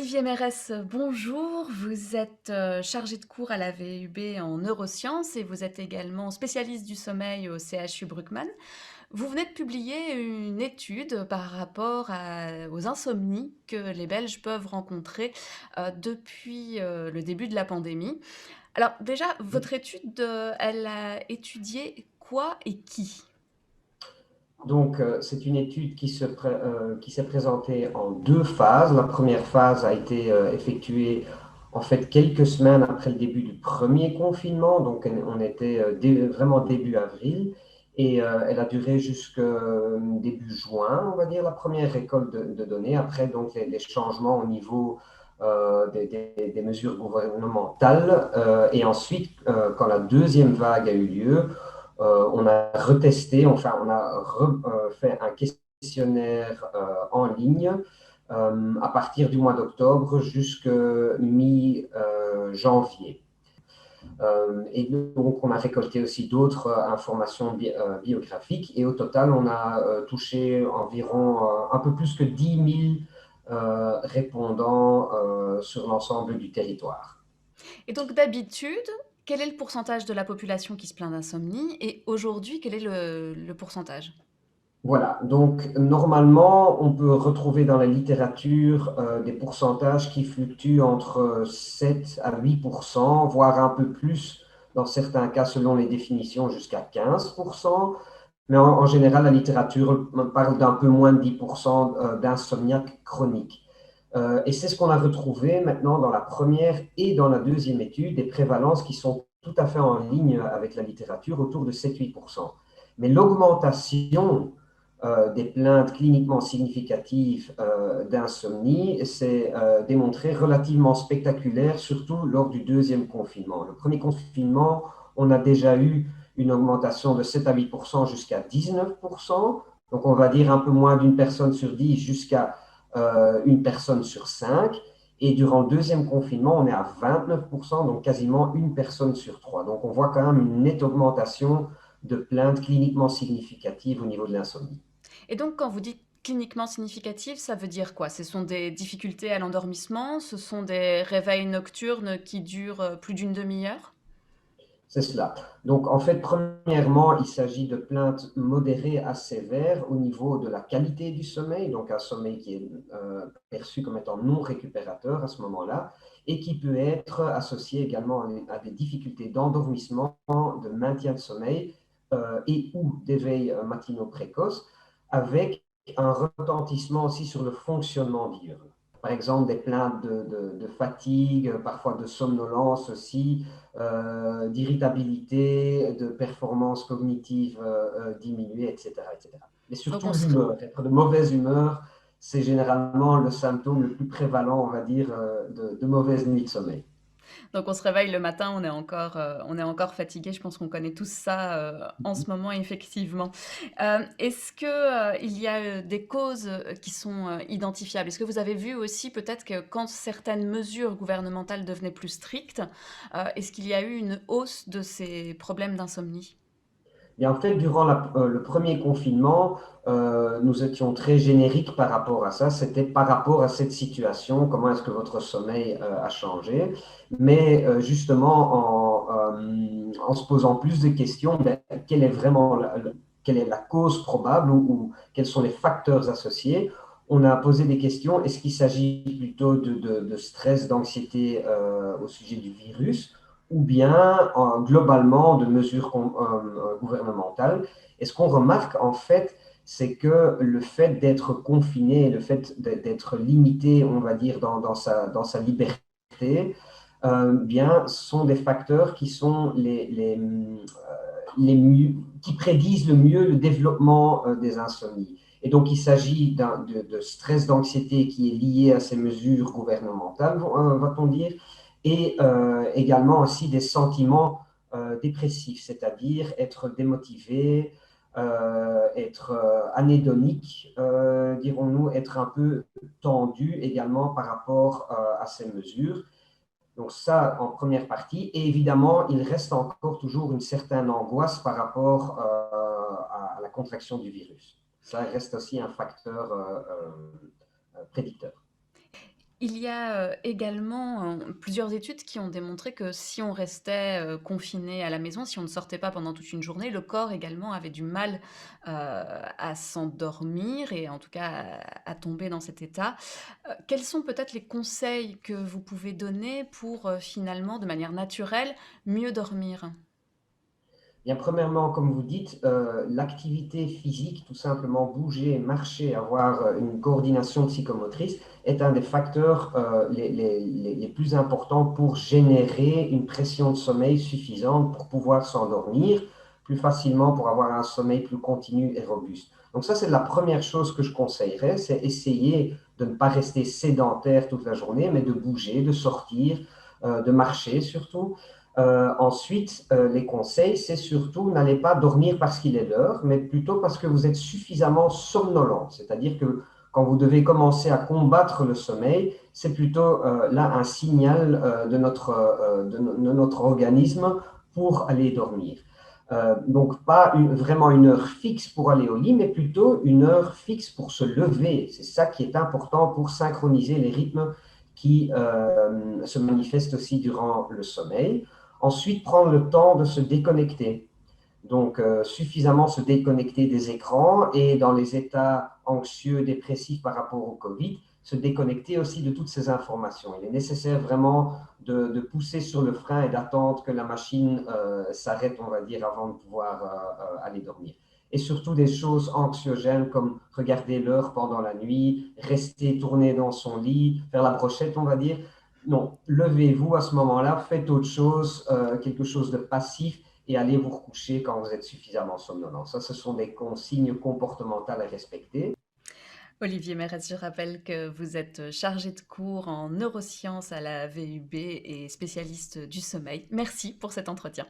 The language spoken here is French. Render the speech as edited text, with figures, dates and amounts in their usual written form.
Olivier Mérès, bonjour. Vous êtes chargé de cours à la VUB en neurosciences et vous êtes également spécialiste du sommeil au CHU Bruckmann. Vous venez de publier une étude par rapport aux insomnies que les Belges peuvent rencontrer depuis le début de la pandémie. Alors déjà, votre étude, elle a étudié quoi et qui? Donc, c'est une étude qui s'est présentée en deux phases. La première phase a été effectuée en fait quelques semaines après le début du premier confinement. Donc, on était vraiment début avril et elle a duré jusqu'à début juin, on va dire, la première récolte de données. Après, donc, les changements au niveau des mesures gouvernementales. Et ensuite, quand la deuxième vague a eu lieu, on a retesté, enfin, on a fait un questionnaire en ligne à partir du mois d'octobre jusqu'à mi-janvier. Et donc, on a récolté aussi d'autres informations biographiques. Et au total, on a touché environ un peu plus que 10 000 répondants sur l'ensemble du territoire. Et donc d'habitude, quel est le pourcentage de la population qui se plaint d'insomnie et aujourd'hui, quel est le pourcentage? Voilà, donc normalement, on peut retrouver dans la littérature des pourcentages qui fluctuent entre 7 à 8%, voire un peu plus dans certains cas selon les définitions jusqu'à 15%. Mais en général, la littérature parle d'un peu moins de 10% d'insomniaques chroniques. Et c'est ce qu'on a retrouvé maintenant dans la première et dans la deuxième étude, des prévalences qui sont tout à fait en ligne avec la littérature, autour de 7-8%. Mais l'augmentation des plaintes cliniquement significatives d'insomnie s'est démontrée relativement spectaculaire, surtout lors du deuxième confinement. Le premier confinement, on a déjà eu une augmentation de 7 à 8% jusqu'à 19%. Donc, on va dire un peu moins d'une personne sur 10 jusqu'à une personne sur 5. Et durant le deuxième confinement, on est à 29%, donc quasiment une personne sur 3. Donc, on voit quand même une nette augmentation de plaintes cliniquement significatives au niveau de l'insomnie. Et donc quand vous dites cliniquement significatif, ça veut dire quoi? Ce sont des difficultés à l'endormissement? Ce sont des réveils nocturnes qui durent plus d'une demi-heure? C'est cela. Donc, en fait, premièrement, il s'agit de plaintes modérées à sévères au niveau de la qualité du sommeil, donc un sommeil qui est perçu comme étant non récupérateur à ce moment-là, et qui peut être associé également à des difficultés d'endormissement, de maintien de sommeil et ou d'éveil matinaux précoces, avec un retentissement aussi sur le fonctionnement diurne. Par exemple, des plaintes de fatigue, parfois de somnolence aussi, d'irritabilité, de performance cognitive diminuée, etc., etc. Mais Donc surtout on se, l'humeur. Être de mauvaise humeur, c'est généralement le symptôme le plus prévalent, on va dire, de mauvaise nuit de sommeil. donc on se réveille le matin, on est encore fatigué. Je pense qu'on connaît tous ça en ce moment, effectivement. Est-ce que il y a des causes qui sont identifiables? Est-ce que vous avez vu aussi peut-être que quand certaines mesures gouvernementales devenaient plus strictes, est-ce qu'il y a eu une hausse de ces problèmes d'insomnie? Et en fait, durant le premier confinement, nous étions très génériques par rapport à ça. C'était par rapport à cette situation, comment est-ce que votre sommeil a changé. Mais justement, en se posant plus de questions, ben, quelle est vraiment quelle est la cause probable ou quels sont les facteurs associés? On a posé des questions. Est-ce qu'il s'agit plutôt de stress, d'anxiété au sujet du virus? Ou bien globalement de mesures gouvernementales. Et ce qu'on remarque en fait, c'est que le fait d'être confiné, le fait d'être limité, on va dire, dans sa liberté, bien, sont des facteurs qui sont qui prédisent le mieux le développement des insomnies. Et donc, il s'agit de stress d'anxiété qui est lié à ces mesures gouvernementales, va-t-on dire, et également aussi des sentiments dépressifs, c'est-à-dire être démotivé, être anédonique, dirons-nous, être un peu tendu également par rapport à ces mesures. Donc ça, en première partie. Et évidemment, il reste encore toujours une certaine angoisse par rapport à la contraction du virus. Ça reste aussi un facteur prédicteur. Il y a, également, plusieurs études qui ont démontré que si on restait, confiné à la maison, si on ne sortait pas pendant toute une journée, le corps également avait du mal, à s'endormir et en tout cas à tomber dans cet état. Quels sont peut-être les conseils que vous pouvez donner pour, finalement, de manière naturelle, mieux dormir? Bien, premièrement, comme vous dites, l'activité physique, tout simplement bouger, marcher, avoir une coordination psychomotrice, est un des facteurs les plus importants pour générer une pression de sommeil suffisante pour pouvoir s'endormir plus facilement, pour avoir un sommeil plus continu et robuste. Donc ça, c'est la première chose que je conseillerais, c'est essayer de ne pas rester sédentaire toute la journée, mais de bouger, de sortir, de marcher surtout. Ensuite, les conseils, c'est surtout n'allez pas dormir parce qu'il est l'heure, mais plutôt parce que vous êtes suffisamment somnolent. C'est-à-dire que quand vous devez commencer à combattre le sommeil, c'est plutôt là un signal de notre organisme pour aller dormir. Donc, pas vraiment une heure fixe pour aller au lit, mais plutôt une heure fixe pour se lever. C'est ça qui est important pour synchroniser les rythmes qui se manifestent aussi durant le sommeil. Ensuite, prendre le temps de se déconnecter. Donc, suffisamment se déconnecter des écrans et dans les états anxieux, dépressifs par rapport au Covid, se déconnecter aussi de toutes ces informations. Il est nécessaire vraiment de pousser sur le frein et d'attendre que la machine s'arrête, on va dire, avant de pouvoir aller dormir. Et surtout des choses anxiogènes comme regarder l'heure pendant la nuit, rester tourné dans son lit, faire la brochette, on va dire. Non, levez-vous à ce moment-là, faites autre chose, quelque chose de passif et allez vous recoucher quand vous êtes suffisamment somnolent. Ça, ce sont des consignes comportementales à respecter. Olivier Mérez, je rappelle que vous êtes chargé de cours en neurosciences à la VUB et spécialiste du sommeil. Merci pour cet entretien.